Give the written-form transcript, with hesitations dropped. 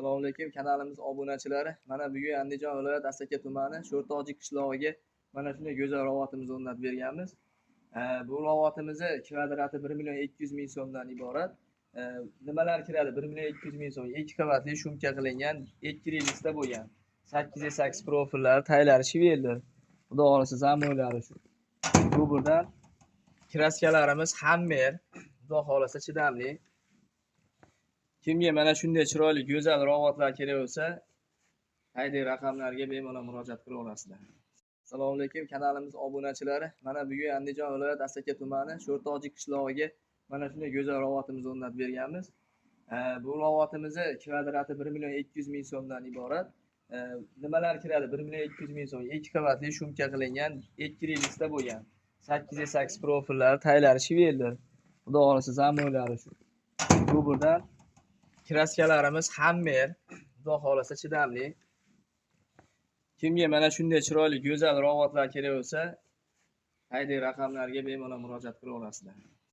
Assalomu alaykum kanalimiz obunachilari. Mana bugun Andijon viloyat Asaka tumani Sho'rtoji qishlog'iga mana shunday go'zal robotimizni o'rnatib berganmiz. Bu robotimizni kvadrati 1.200.000 so'mdan iborat. Nimalar kiradi? 1.200.000 so'm. 2 qavatli shumka qilingan, 2 relsda bo'lgan. 8x8 profillari, taylari Shiveldir. Xudo xolasa zamoylari shu. Bu buradan kraskalarimiz Hammer. Xudo xolasa chidamli. Kimga mana shunday chiroyli go'zal robotlar kerak bo'lsa, quyidagi raqamlarga bemalol murojaat qila olasizlar. Assalomu alaykum kanalimiz obunachilari. Mana bugun Andijon viloyat Asaka tumani Sho'rtoji qishlog'iga mana shunday go'zal robotimizni o'rnatib berganmiz. Bu robotimizni kvadrati 1.200.000 so'mdan iborat. Nimalar kiradi? 1.200.000 so'm. 2 qavatli shumka qilingan, 2 relsda bo'lgan. 8x8 profillari, taylari Shiveldir. Xudo xolasa zamoylari shu. Bu buradan kraskalarimiz Hammer. Xudo xolasa chidamli. Kimga mana shunday chiroyli go'zal robotlar kerak bo'lsa, quyidagi raqamlarga bemalol murojaat qila olasizlar.